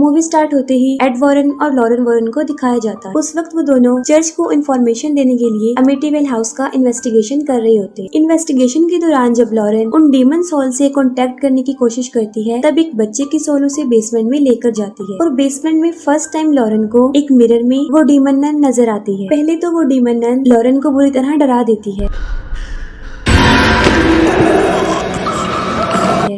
Movie start होते ही add Warren और Lauren Warren को दिखाया जाता है। उस वक्त वो दोनों चर्च को इन्फॉर्मेशन देने के लिए अमिटीवेल हाउस का इन्वेस्टिगेशन कर रहे होते हैं। इन्वेस्टिगेशन के दौरान जब लॉरेन उन डीमन सोल से कांटेक्ट करने की कोशिश करती है, तब एक बच्चे की सोल उसे बेसमेंट में लेकर जाती है और बेसमेंट में फर्स्ट टाइम लॉरेन को एक मिरर में वो डीमन नन नजर आती है। पहले तो वो डीमन नन लॉरेन को बुरी तरह डरा देती है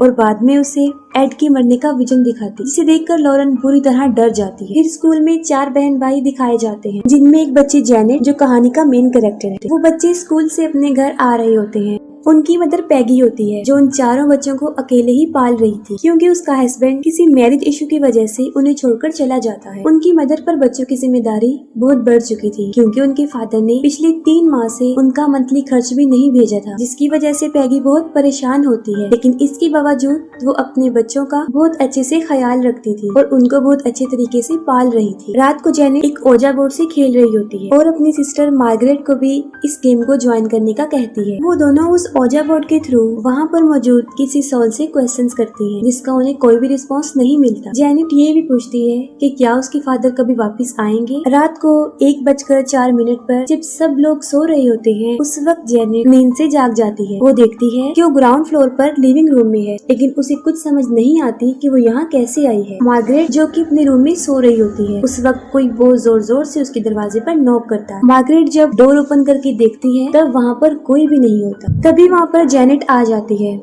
और बाद में उसे एड के मरने का विजन दिखाती, जिसे देखकर लॉरेन बुरी तरह डर जाती है। फिर स्कूल में 4 बहन भाई दिखाए जाते हैं, जिनमें एक बच्ची जेनेट जो कहानी का मेन कैरेक्टर है। वो बच्चे स्कूल से अपने घर आ रहे होते हैं। उनकी मदर पैगी होती है, जो उन चारों बच्चों को अकेले ही पाल रही थी, क्योंकि उसका हस्बैंड किसी मैरिज इशू की वजह से उन्हें छोड़कर चला जाता है। उनकी मदर पर बच्चों की जिम्मेदारी बहुत बढ़ चुकी थी, क्योंकि उनके फादर ने पिछले 3 माह से उनका मंथली खर्च भी नहीं भेजा था, जिसकी वजह से पैगी बहुत परेशान होती है। लेकिन इसके बावजूद वो अपने बच्चों का बहुत अच्छे से ख्याल रखती थी और उनको बहुत अच्छे तरीके से पाल रही थी। रात को जेनेट एक ओजा बोर्ड से खेल रही होती है और अपनी सिस्टर मार्गरेट को भी इस गेम को ज्वाइन करने का कहती है। वो दोनों उस ओजा बोर्ड के थ्रू वहाँ पर मौजूद किसी सोल से क्वेश्चंस करती हैं, जिसका उन्हें कोई भी रिस्पांस नहीं मिलता। जेनेट ये भी पूछती है कि क्या उसके फादर कभी वापस आएंगे। रात को 1:04 पर जब सब लोग सो रहे होते हैं, उस वक्त जेनेट नींद से जाग जाती है। वो देखती है कि वो ग्राउंड फ्लोर पर लिविंग रूम में है, लेकिन उसे कुछ समझ नहीं आती कि वो यहाँ कैसे आई है। मार्गरेट जो कि अपने रूम में सो रही होती है, उस वक्त कोई बहुत जोर जोर से उसके दरवाजे पर नॉक करता है। मार्गरेट जब डोर ओपन करके देखती है, तब वहाँ पर कोई भी नहीं होता। तभी वहाँ पर जेनेट आ जाती है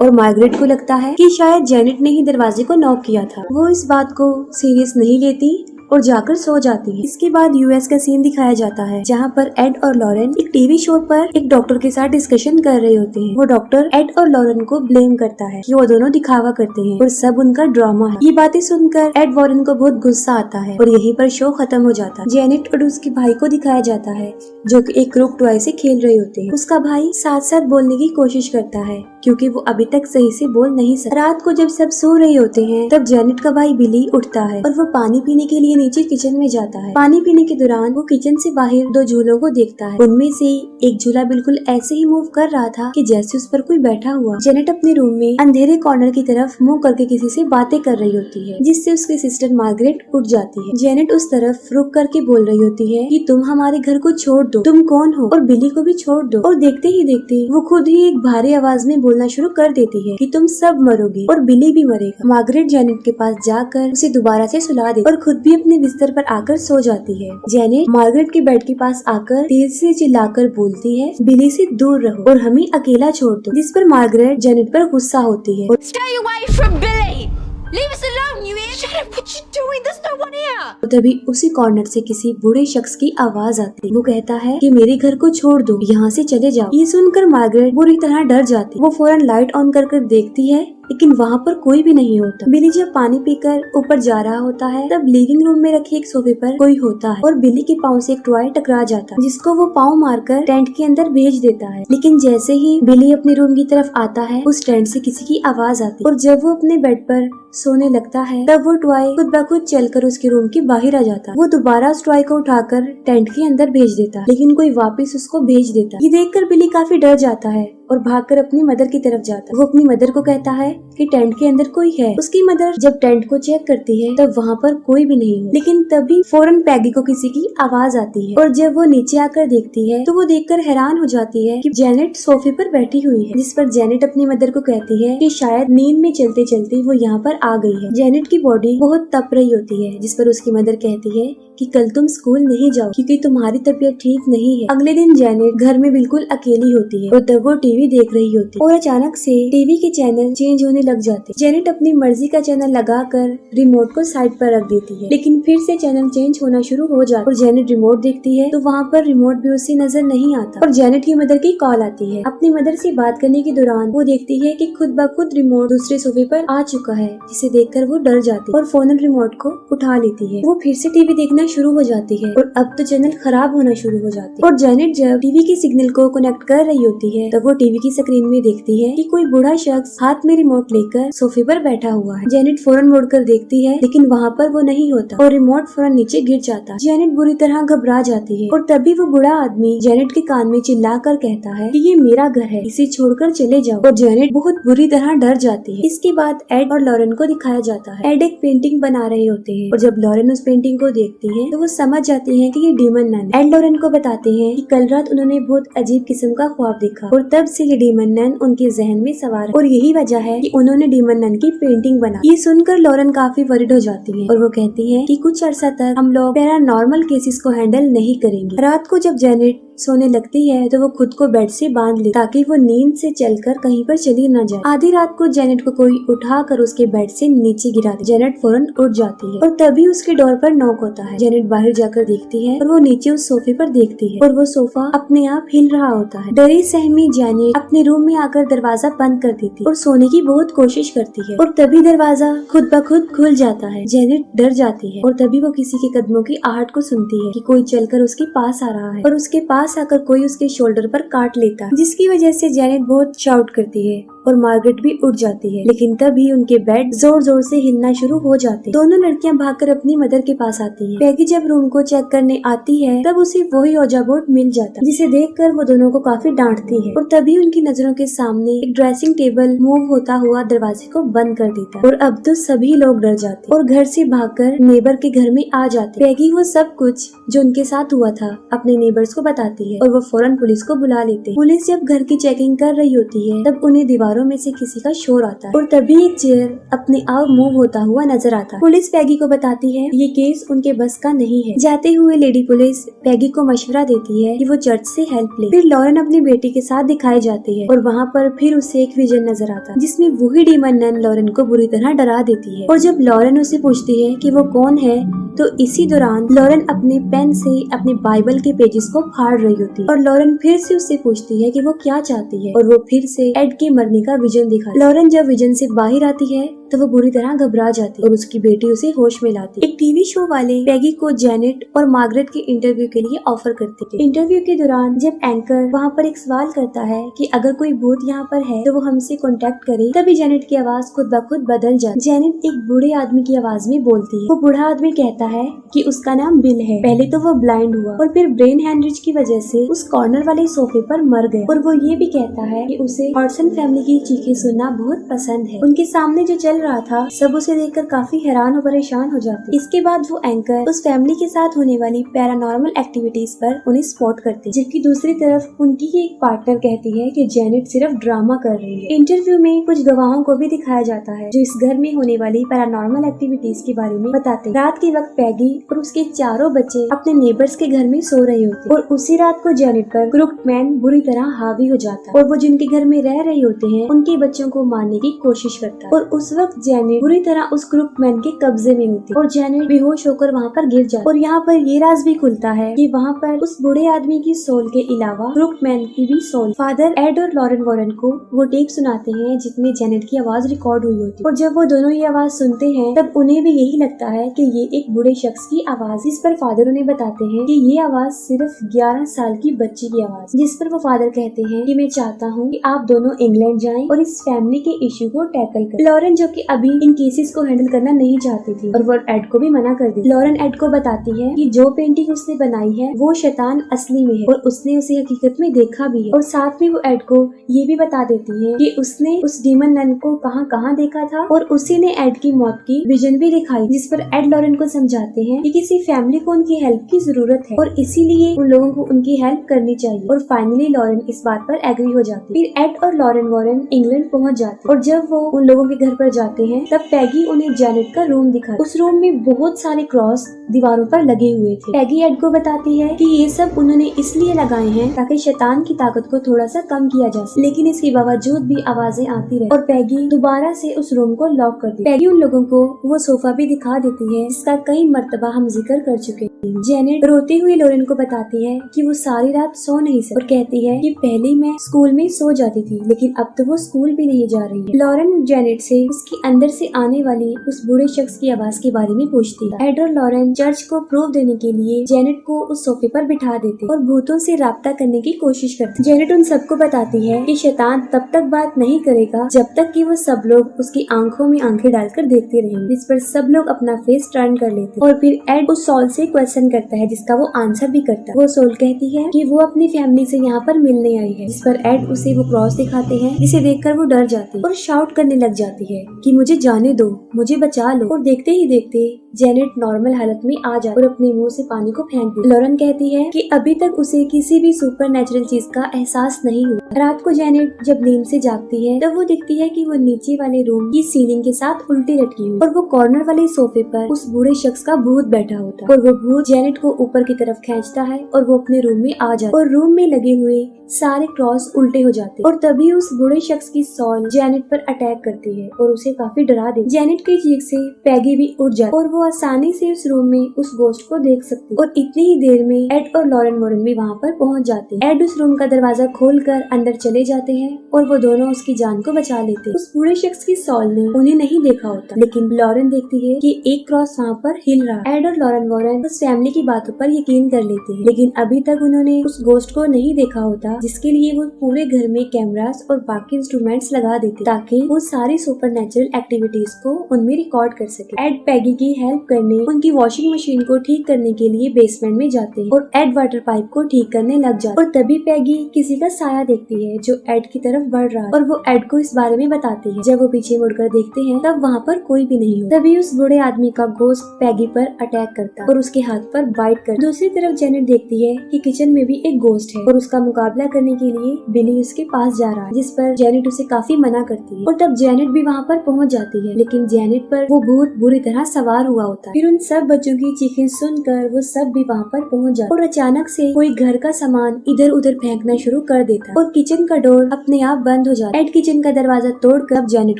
और मार्गरेट को लगता है कि शायद जेनेट ने ही दरवाजे को नॉक किया था। वो इस बात को सीरियस नहीं लेती और जाकर सो जाती है। इसके बाद यूएस का सीन दिखाया जाता है, जहाँ पर एड और लॉरेन एक टीवी शो पर एक डॉक्टर के साथ डिस्कशन कर रहे होते हैं। वो डॉक्टर एड और लॉरेन को ब्लेम करता है कि वो दोनों दिखावा करते हैं और सब उनका ड्रामा है। ये बातें सुनकर एड वॉरेन को बहुत गुस्सा आता है और यहीं पर शो खत्म हो जाता है। जेनेट और उसके भाई को दिखाया जाता है, जो कि एक क्रूक टॉय से खेल रहे होते हैं। उसका भाई साथ साथ बोलने की कोशिश करता है, क्योंकि वो अभी तक सही से बोल नहीं सकता। रात को जब सब सो रहे होते हैं, तब जेनेट का भाई बिली उठता है और वो पानी पीने के लिए नीचे किचन में जाता है। पानी पीने के दौरान वो किचन से बाहर 2 झूलों को देखता है। उनमें से एक झूला बिल्कुल ऐसे ही मूव कर रहा था कि जैसे उस पर कोई बैठा हुआ। जेनेट अपने रूम में अंधेरे कॉर्नर की तरफ मुंह करके किसी से बातें कर रही होती है, जिससे उसकी सिस्टर मार्गरेट उठ जाती है। जेनेट उस तरफ रुक करके बोल रही होती है कि तुम हमारे घर को छोड़ दो, तुम कौन हो, और बिली को भी छोड़ दो। और देखते ही देखते वो खुद ही एक भारी आवाज में बोलना शुरू कर देती है कि तुम सब मरोगी और बिली भी मरेगा। मार्गरेट जेनेट के पास जाकर उसे दोबारा से सुला देती और खुद भी अपने बिस्तर पर आकर सो जाती है। जेनेट मार्गरेट के बेड के पास आकर तेज से चिल्लाकर बोलती है, बिली से दूर रहो और हमें अकेला छोड़ दो, जिस पर मार्गरेट जेनेट पर गुस्सा होती है। Stay away from Billy! Leave us alone, you hear? Shut up! What you doing? There's no one here! तभी उसी कॉर्नर से किसी बूढ़े शख्स की आवाज आती है। वो कहता है कि मेरे घर को छोड़ दो, यहाँ से चले जाओ। ये सुनकर मार्गरेट बुरी तरह डर जाती। वो फौरन लाइट ऑन कर देखती है, लेकिन वहाँ पर कोई भी नहीं होता। बिली जब पानी पीकर ऊपर जा रहा होता है, तब लिविंग रूम में रखे एक सोफे पर कोई होता है और बिली के पाँव से एक टॉय टकरा जाता है, जिसको वो पाँव मारकर टेंट के अंदर भेज देता है। लेकिन जैसे ही बिली अपने रूम की तरफ आता है, उस टेंट से किसी की आवाज आती है और जब वो अपने बेड पर सोने लगता है, तब वो टॉय खुद ब खुद चलकर उसके रूम के बाहर आ जाता है। वो दोबारा उस टॉय को उठाकर टेंट के अंदर भेज देता है, लेकिन कोई वापस उसको भेज देता है। ये देखकर बिली काफी डर जाता है और भागकर अपनी मदर की तरफ जाता है। वो अपनी मदर को कहता है कि टेंट के अंदर कोई है। उसकी मदर जब टेंट को चेक करती है, तब वहाँ पर कोई भी नहीं है। लेकिन तभी फौरन पैगी को किसी की आवाज आती है और जब वो नीचे आकर देखती है, तो वो देखकर हैरान हो जाती है कि जेनेट सोफे पर बैठी हुई है, जिस पर जेनेट अपनी मदर को कहती है कि शायद नींद में चलते चलते वो यहाँ पर आ गई है। जेनेट की बॉडी बहुत तप रही होती है, जिस पर उसकी मदर कहती है कि कल तुम स्कूल नहीं जाओ क्योंकि तुम्हारी तबीयत ठीक नहीं है। अगले दिन जेनेट घर में बिल्कुल अकेली होती है और तब वो टीवी देख रही होती है और अचानक से टीवी के चैनल चेंज होने लग जाते। जेनेट अपनी मर्जी का चैनल लगाकर रिमोट को साइड पर रख देती है, लेकिन फिर से चैनल चेंज होना शुरू हो जाता और जेनेट रिमोट देखती है तो वहाँ पर रिमोट भी उसे नजर नहीं आता और जेनेट की मदर की कॉल आती है। अपनी मदर से बात करने के दौरान वो देखती है कि खुद ब खुद रिमोट दूसरे सोफे पर आ चुका है, जिसे देखकर वो डर जाती है और फोन रिमोट को उठा लेती है। वो फिर से टीवी देखना शुरू हो जाती है और अब तो चैनल खराब होना शुरू हो जाती है और जेनेट जब टीवी के सिग्नल को कनेक्ट कर रही होती है, तब वो टीवी की स्क्रीन में देखती है कि कोई बूढ़ा शख्स हाथ में रिमोट लेकर सोफे पर बैठा हुआ है। जेनेट फौरन मुड़कर देखती है, लेकिन वहाँ पर वो नहीं होता और रिमोट फौरन नीचे गिर जाता है। जेनेट बुरी तरह घबरा जाती है और तभी वो बूढ़ा आदमी जेनेट के कान में चिल्लाकर कहता है कि ये मेरा घर है, इसे छोड़कर चले जाओ। और जेनेट बहुत बुरी तरह डर जाती है। इसके बाद एड और लॉरेन को दिखाया जाता है। एड एक पेंटिंग बना रहे होते हैं और जब लॉरेन उस पेंटिंग को देखती है तो वो समझ जाती है कि ये डीमन नन है। एड लॉरेन को बताते हैं कि कल रात उन्होंने बहुत अजीब किस्म का ख्वाब देखा और तब से ये डीमन नन उनके जहन में सवार है और यही वजह है कि उन्होंने डीमन नन की पेंटिंग बना। ये सुनकर लॉरेन काफी वरीड हो जाती है और वो कहती है कि कुछ अर्सा तक हम लोग पैरानॉर्मल केसेस को हैंडल नहीं करेंगे। रात को जब जेनेट सोने लगती है तो वो खुद को बेड से बांध ले ताकि वो नींद से चलकर कहीं पर चली न जाए। आधी रात को जेनेट को कोई उठाकर उसके बेड से नीचे गिरा दे। जेनेट फौरन उठ जाती है और तभी उसके डोर पर नॉक होता है। जेनेट बाहर जाकर देखती है और वो नीचे उस सोफे पर देखती है और वो सोफा अपने आप हिल रहा होता है। डरी सहमी जेनेट अपने रूम में आकर दरवाजा बंद कर देती और सोने की बहुत कोशिश करती है और तभी दरवाजा खुद ब खुद खुल जाता है। जेनेट डर जाती है और तभी वो किसी के कदमों की आहट को सुनती है कि कोई चलकर उसके पास आ रहा है और उसके पास आकर कोई उसके शोल्डर पर काट लेता है, जिसकी वजह से जेनेट बहुत शाउट करती है और मार्गरेट भी उठ जाती है। लेकिन तभी उनके बेड जोर जोर से हिलना शुरू हो जाते हैं। दोनों लड़कियां भागकर अपनी मदर के पास आती हैं। पैगी जब रूम को चेक करने आती है तब उसे वही औजा बोर्ड मिल जाता है, जिसे देखकर वो दोनों को काफी डांटती है और तभी उनकी नजरों के सामने एक ड्रेसिंग टेबल मूव होता हुआ दरवाजे को बंद कर देता है और अब तो सभी लोग डर जाते और घर से भागकर नेबर के घर में आ जाते। पैगी वो सब कुछ जो उनके साथ हुआ था अपने नेबर्स को बताती है और वो फौरन पुलिस को बुला लेते। पुलिस जब घर की चेकिंग कर रही होती है तब उन्हें दीवारों में से किसी का शोर आता है और तभी एक चेयर अपने आप मूव होता हुआ नजर आता है। पुलिस पैगी को बताती है ये केस उनके बस का नहीं है। जाते हुए लेडी पुलिस पैगी को मशवरा देती है कि वो चर्च से हेल्प ले। फिर लॉरेन अपनी बेटी के साथ दिखाई जाती है और वहाँ पर फिर उसे एक विजन नजर आता है जिसमें वही डीमन नन लॉरेन को बुरी तरह डरा देती है और जब लॉरेन उसे पूछती है कि वो कौन है तो इसी दौरान लॉरेन अपने पेन से अपने बाइबल के पेजेस को फाड़ रही होती है और लॉरेन फिर से उससे पूछती है कि वो क्या चाहती है और वो फिर से एड के मरने का विजन दिखा। लॉरेन जब विजन से बाहर आती है तो वो बुरी तरह घबरा जाती है और उसकी बेटी उसे होश में लाती है। एक टीवी शो वाले पैगी को जेनेट और मार्गरेट के इंटरव्यू के लिए ऑफर करते थे। इंटरव्यू के दौरान जब एंकर वहाँ पर एक सवाल करता है कि अगर कोई भूत यहाँ पर है तो वो हमसे कांटेक्ट करे, तभी जेनेट की आवाज खुद ब खुद बदल जाती। जेनेट एक बूढ़े आदमी की आवाज में बोलती है। वो बूढ़ा आदमी कहता है कि उसका नाम बिल है। पहले तो वो ब्लाइंड हुआ और फिर ब्रेन हेमरेज की वजह से उस कॉर्नर वाले सोफे पर मर गए और वो ये भी कहता है कि उसे हॉडसन फैमिली की चीखें सुनना बहुत पसंद है। उनके सामने जो चल रहा था सब उसे देखकर काफी हैरान और परेशान हो जाते। इसके बाद वो एंकर उस फैमिली के साथ होने वाली पैरानॉर्मल एक्टिविटीज पर उन्हें स्पॉट करते, जबकि दूसरी तरफ उनकी एक पार्टनर कहती है कि जेनेट सिर्फ ड्रामा कर रही है। इंटरव्यू में कुछ गवाहों को भी दिखाया जाता है जो इस घर में होने वाली पैरानॉर्मल एक्टिविटीज के बारे में बताते। रात के वक्त पैगी और उसके चारों बच्चे अपने नेबर्स के घर में सो रहे होते और उसी रात को जेनेट पर क्रूक्ड मैन बुरी तरह हावी हो जाता है और वो जिनके घर में रह रहे होते हैं उनके बच्चों को मारने की कोशिश करता है और उस वक्त जेनेट बुरी तरह उस क्रूक्ड मैन के कब्जे में होती है और जेनेट बेहोश होकर वहाँ पर गिर जाती है। और यहाँ पर ये राज भी खुलता है कि वहाँ पर उस बूढ़े आदमी की सोल के अलावा क्रूक्ड मैन की भी सोल फादर एड और लॉरेन वॉरेन को वो टेप सुनाते हैं जिसमें जेनेट की आवाज रिकॉर्ड हुई होती है और जब वो दोनों ये आवाज सुनते हैं तब उन्हें भी यही लगता है कि ये एक बूढ़े शख्स की आवाज, जिस पर फादर उन्हें बताते हैं कि ये आवाज सिर्फ 11 साल की बच्ची की आवाज, जिस पर वो फादर कहते हैं कि मैं चाहता हूँ कि आप दोनों इंग्लैंड जाएं और इस फैमिली के इश्यू को टैकल करें। लॉरेन जो कि अभी इन केसेस को हैंडल करना नहीं चाहती थी और वो एड को भी मना कर दी। लॉरेन एड को बताती है कि जो पेंटिंग उसने बनाई है वो शैतान असली में है और उसने उसे हकीकत में देखा भी है और साथ में वो एड को ये भी बता देती है कि उसने उस डीमन नन को कहाँ देखा था और उसी ने एड की मौत की विजन भी दिखाई, जिस पर एड लॉरेन को समझाते हैं कि किसी फैमिली को उनकी हेल्प की जरूरत है और इसीलिए उन लोगों को उनकी हेल्प करनी चाहिए और फाइनली लॉरेन इस बात पर एग्री हो जाती है। फिर एड और लॉरेन वॉरेन इंग्लैंड पहुंच जाते और जब वो उन लोगों के घर पर जाते हैं तब पैगी उन्हें जेनेट का रूम दिखाती। उस रूम में बहुत सारे क्रॉस दीवारों पर लगे हुए थे। पैगी एड को बताती है कि ये सब उन्होंने इसलिए लगाए हैं ताकि शैतान की ताकत को थोड़ा सा कम किया जा सके, लेकिन इसके बावजूद भी आवाजें आती रही और पैगी दोबारा से उस रूम को लॉक कर दी। पैगी उन लोगों को वो सोफा भी दिखा देती है जिसका कई मर्तबा हम जिक्र कर चुके हैं। जेनेट रोते हुए लॉरेन को बताती है कि वो सारी रात सो नहीं सकी और कहती है कि पहले मैं स्कूल में सो जाती थी, लेकिन अब तो वो स्कूल भी नहीं जा रही है। लॉरेन जेनेट से उसके अंदर से आने वाली उस बूढ़े शख्स की आवाज के बारे में पूछती है। एड और लॉरेन चर्च को प्रूफ देने के लिए जेनेट को उस सोफे पर बिठा देते और भूतों से राब्ता करने की कोशिश करते। जेनेट उन सबको बताती है कि शैतान तब तक बात नहीं करेगा जब तक कि वो सब लोग उसकी आंखों में आंखें डालकर देखते रहेंगे, जिस पर सब लोग अपना फेस टर्न कर लेते और फिर एड उस सॉल से क्वेश्चन करता है जिसका वो आंसर भी करता है। वो सोल कहती है कि वो अपनी फैमिली से यहाँ पर मिलने आई है, जिस पर एड उसे वो क्रॉस दिखाते हैं, जिसे देखकर वो डर जाती है और शाउट करने लग जाती है कि मुझे जाने दो, मुझे बचा लो। और देखते ही देखते जेनेट नॉर्मल हालत में आ जाती और अपने मुंह से पानी को फेंक देती। लॉरेन कहती है कि अभी तक उसे किसी भी सुपर नेचुरल चीज का एहसास नहीं हुआ। रात को जेनेट जब नींद से जागती है तब वो दिखती है कि वो नीचे वाले रूम की सीलिंग के साथ उल्टी लटकी हुई और वो कॉर्नर वाले सोफे पर उस बूढ़े शख्स का भूत बैठा होता है और वो भूत जेनेट को ऊपर की तरफ खींचता है और वो अपने रूम में आ जाता है और रूम में लगे हुए सारे क्रॉस उल्टे हो जाते और तभी उस बूढ़े शख्स की सॉल जेनेट पर अटैक करती है और उसे काफी डरा देती। जेनेट की चीख से पैगी भी उठ जाती और वो आसानी से उस रूम में उस गोस्ट को देख सकती और इतनी ही देर में एड और लॉरेन भी वहाँ पर पहुँच जाते हैं। एड उस रूम का दरवाजा खोलकर अंदर चले जाते हैं और वो दोनों उसकी जान को बचा लेते हैं। उस बूढ़े शख्स की सॉल ने उन्हें नहीं देखा होता, लेकिन लॉरेन देखती है कि एक क्रॉस वहाँ पर हिल रहा है। एड और लॉरेन उस फैमिली की बातों पर यकीन कर लेते हैं, लेकिन अभी तक उन्होंने उस गोस्ट को नहीं देखा होता, जिसके लिए वो पूरे घर में कैमरास और बाकी इंस्ट्रूमेंट्स लगा देते ताकि वो सारी सुपरनैचुरल एक्टिविटीज को उनमें रिकॉर्ड कर सके। एड पैगी की हेल्प करने उनकी वॉशिंग मशीन को ठीक करने के लिए बेसमेंट में जाते हैं और एड वाटर पाइप को ठीक करने लग जाते और तभी पैगी किसी का साया देखती है जो एड की तरफ बढ़ रहा है और वो एड को इस बारे में बताती है। जब वो पीछे मुड़कर देखते हैं तब वहाँ पर कोई भी नहीं हो। तभी उस बूढ़े आदमी का गोश्त पैगी पर अटैक करता है और उसके हाथ पर बाइट करता। दूसरी तरफ जेनेट देखती है कि किचन में भी एक गोश्त है और उसका मुकाबला करने के लिए बिली उसके पास जा रहा है, जिस पर जेनेट उसे काफी मना करती है और तब जेनेट भी वहाँ पर पहुँच जाती है, लेकिन जेनेट पर वो भूत बुरी तरह सवार हुआ होता है। फिर उन सब बच्चों की चीखें सुनकर वो सब भी वहाँ पर पहुँच जाते और अचानक से कोई घर का सामान इधर उधर फेंकना शुरू कर देता और किचन का डोर अपने आप बंद हो जाता है। एड किचन का दरवाजा तोड़कर जेनेट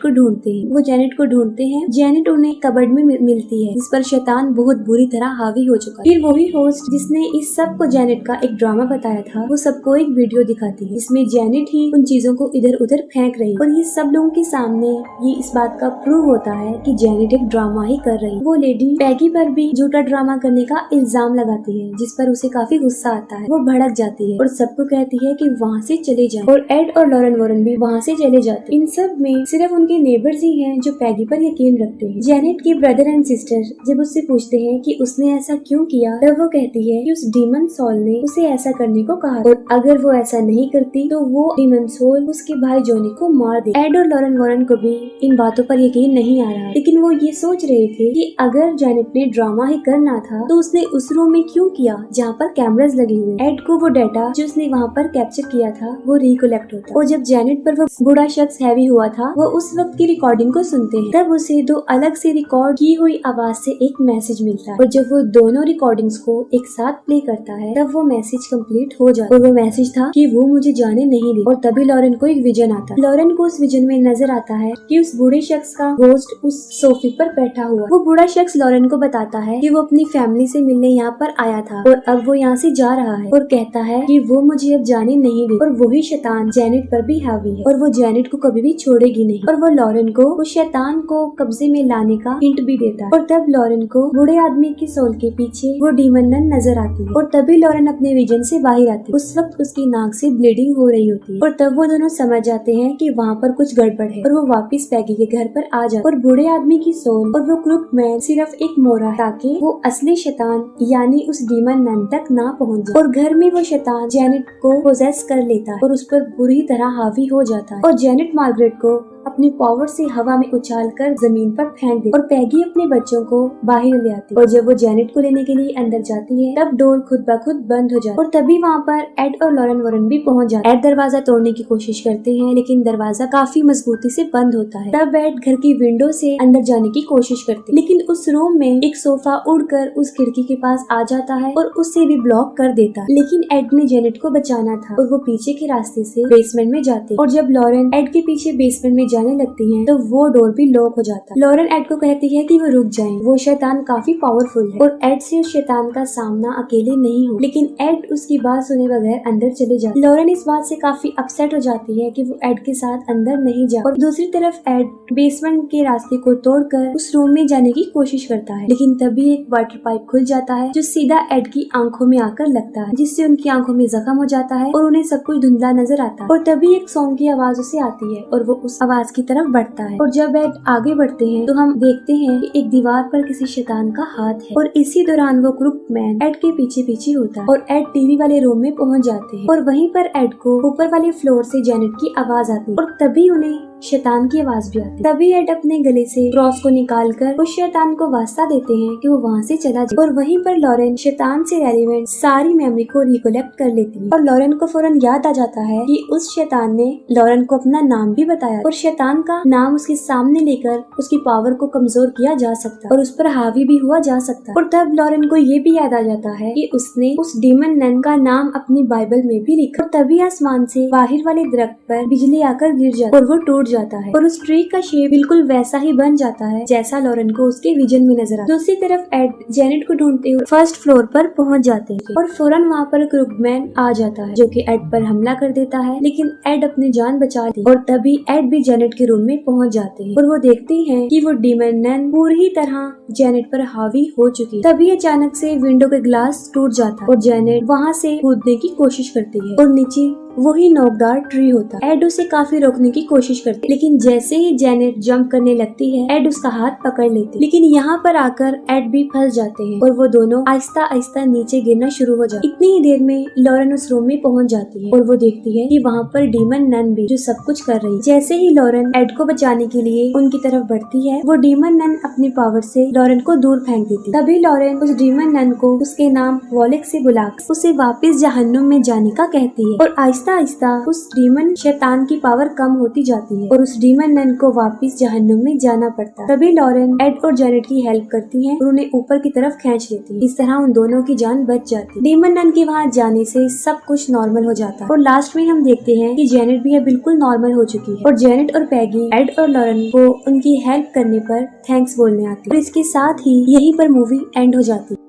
को ढूंढते हैं। वो जेनेट को ढूंढते हैं। जेनेट उन्हें कबर्ड में मिलती है, जिस पर शैतान बहुत बुरी तरह हावी हो चुका है। फिर वही होस्ट जिसने इस सब को जेनेट का एक ड्रामा बताया था, वो सबको एक वीडियो दिखाती है जिसमें जेनेट ही उन चीजों को इधर उधर फेंक रही है और ये सब लोगों के सामने ये इस बात का प्रूव होता है कि जेनेट एक ड्रामा ही कर रही है। वो लेडी पैगी पर भी झूठा ड्रामा करने का इल्जाम लगाती है, जिस पर उसे काफी गुस्सा आता है। वो भड़क जाती है और सबको कहती है कि वहाँ से चले जाएं और एड और लॉरेन भी वहाँ से चले जाते हैं। इन सब में सिर्फ उनके नेबर्स ही हैं जो पैगी पर यकीन रखते हैं। जेनेट के ब्रदर एंड सिस्टर जब उससे पूछते हैं कि उसने ऐसा क्यों किया, तब वो कहती है कि उस डीमन सोल ने उसे ऐसा करने को कहा और अगर वो ऐसा नहीं करती तो वो डीमन सोल उसके भाई जोनी को मार दे। एड और लॉरेन को भी इन बातों पर यकीन नहीं आ रहा, लेकिन वो ये सोच रहे थे कि अगर जेनेट ने ड्रामा ही करना था तो उसने उस रूम में क्यों किया जहाँ पर कैमरास लगे हुए। एड को वो डाटा जो उसने वहाँ पर कैप्चर किया था वो रिकलेक्ट होता और जब जेनेट पर वो बूढ़ा शख्स हैवी हुआ था वो उस वक्त की रिकॉर्डिंग को सुनते हैं, तब उसे दो अलग से रिकॉर्ड की हुई आवाज से एक मैसेज मिलता है और जब वो दोनों रिकॉर्डिंग्स को एक साथ प्ले करता है तब वो मैसेज कंप्लीट हो जाता है और वो मैसेज था कि वो मुझे जाने नहीं दे। और तभी लॉरेन को एक विजन आता है। लॉरेन को उस विजन में नजर आता है कि उस बूढ़े शख्स का गोश्त उस सोफे पर बैठा हुआ। वो बूढ़ा शख्स लॉरेन को बताता है कि वो अपनी फैमिली से मिलने यहाँ पर आया था और अब वो यहाँ से जा रहा है और कहता है कि वो मुझे अब जाने नहीं दे और वही शैतान जेनेट पर भी हावी है और वो जेनेट को कभी भी छोड़ेगी नहीं और वो लॉरेन को उस शैतान को कब्जे में लाने का हिंट भी देता है। और तब लॉरेन को बूढ़े आदमी की सोल के पीछे वो डीमन नन नजर आती है और तभी लॉरेन अपने विजन से बाहर आती है। उस वक्त उसकी नाक से ब्लीडिंग हो रही होती है और तब वो दोनों समझ जाते हैं कि वहाँ पर कुछ गड़बड़ है और वो वापस पैगी के घर पर आ जाते और बूढ़े आदमी की सोल और वो क्रूक मैन सिर्फ एक मोरा है ताकि वो असली शैतान यानी उस डीमन नन तक ना पहुँच जाए और घर में वो शैतान जेनेट को पोजेस कर लेता है और उस पर बुरी तरह हावी हो जाता है और जेनेट मार्गरेट को अपनी पावर से हवा में उछालकर जमीन पर फेंक दे और पैगी अपने बच्चों को बाहर ले आती और जब वो जेनेट को लेने के लिए अंदर जाती है तब डोर खुद ब खुद बंद हो जाती और तभी वहाँ पर एड और लॉरेन भी पहुँच जाते। एड दरवाजा तोड़ने की कोशिश करते हैं लेकिन दरवाजा काफी मजबूती से बंद होता है। तब एड घर की विंडो से अंदर जाने की कोशिश करते लेकिन उस रूम में एक सोफा उड़कर उस खिड़की के पास आ जाता है और उससे भी ब्लॉक कर देता है। लेकिन एड ने जेनेट को बचाना था और वो पीछे के रास्ते से बेसमेंट में जाते और जब लॉरेन एड के पीछे बेसमेंट में जाने लगती हैं तो वो डोर भी लॉक हो जाता है। लॉरेन एड को कहती है कि वो रुक जाएं, वो शैतान काफी पावरफुल है और एड से उस शैतान का सामना अकेले नहीं हो। लेकिन एड उसकी बात सुने बगैर अंदर चले जाते। लॉरेन इस बात से काफी अपसेट हो जाती है कि वो एड के साथ अंदर नहीं जा, और दूसरी तरफ एड बेसमेंट के रास्ते को तोड़कर उस रूम में जाने की कोशिश करता है। लेकिन तभी एक वाटर पाइप खुल जाता है जो सीधा एड की आंखों में आकर लगता है, जिससे उनकी आंखों में जख्म हो जाता है और उन्हें सब कुछ धुंधला नजर आता है। और तभी एक सॉन्ग की आवाज उसे आती है और वो उस आवाज की तरफ बढ़ता है। और जब एड आगे बढ़ते हैं तो हम देखते हैं कि एक दीवार पर किसी शैतान का हाथ है, और इसी दौरान वो क्रूकमैन एड के पीछे पीछे होता है और एड टीवी वाले रूम में पहुंच जाते हैं। और वहीं पर एड को ऊपर वाले फ्लोर से जेनेट की आवाज आती है और तभी उन्हें शैतान की आवाज भी आती है। तभी एड अपने गले से क्रॉस को निकालकर उस शैतान को वास्ता देते हैं कि वो वहाँ से चला जाए। और वहीं पर लॉरेन शैतान से रेलेवेंट सारी मेमोरी को रिकलेक्ट कर लेती है और लॉरेन को फौरन याद आ जाता है कि उस शैतान ने लॉरेन को अपना नाम भी बताया और शैतान का नाम उसके सामने लेकर उसकी पावर को कमजोर किया जा सकता और उस पर हावी भी हुआ जा सकता। और तब लॉरेन को ये भी याद आ जाता है कि उसने उस डीमन नन का नाम अपनी बाइबल में भी लिखा। और तभी आसमान से बाहर वाले दरख्त पर बिजली आकर गिर जाती और वो टूट जाता है और उस ट्री का शेप बिल्कुल वैसा ही बन जाता है जैसा लॉरेन को उसके विजन में नजर आता। दूसरी तरफ एड जेनेट को ढूंढते हुए फर्स्ट फ्लोर पर पहुंच जाते हैं और फौरन वहाँ पर क्रूकमैन आ जाता है जो कि एड पर हमला कर देता है, लेकिन एड अपनी जान बचा ली। और तभी एड भी जेनेट के रूम में पहुंच जाते हैं और वो देखते हैं कि वो डीमन नन पूरी तरह जेनेट पर हावी हो चुकी है। तभी अचानक से विंडो के ग्लास टूट जाता है और जेनेट वहाँ से कूदने की कोशिश करती है और नीचे वही नोकदार ट्री होता है। एड उसे काफी रोकने की कोशिश करती है, लेकिन जैसे ही जेनेट जंप करने लगती है एड उसका हाथ पकड़ लेती है। लेकिन यहाँ पर आकर एड भी फंस जाते हैं और वो दोनों आहिस्ता आहिस्ता नीचे गिरना शुरू हो जाते। इतनी ही देर में लॉरेन उस रूम में पहुंच जाती है और वो देखती है कि वहाँ पर डीमन नन भी जो सब कुछ कर रही है। जैसे ही लॉरेन एड को बचाने के लिए उनकी तरफ बढ़ती है, वो डीमन नन अपनी पावर से लॉरेन को दूर फेंक देती है। तभी लॉरेन उस डीमन नन को उसके नाम वॉलेक से बुलाकर उसे वापस जहन्नुम में जाने का कहती है और आहिस्ता आहिस्ता उस डीमन शैतान की पावर कम होती जाती है और उस डीमन नन को वापस जहन्नुम में जाना पड़ता है। तभी लॉरेन एड और जेनेट की हेल्प करती है और उन्हें ऊपर की तरफ खींच लेती है। इस तरह उन दोनों की जान बच जाती है। डीमन नन के वहाँ जाने से सब कुछ नॉर्मल हो जाता है और लास्ट में हम देखते हैं कि जेनेट भी बिल्कुल नॉर्मल हो चुकी है और जेनेट और पैगी एड और लॉरेन को उनकी हेल्प करने पर थैंक्स बोलने आती है। और इसके साथ ही यहीं पर मूवी एंड हो जाती है।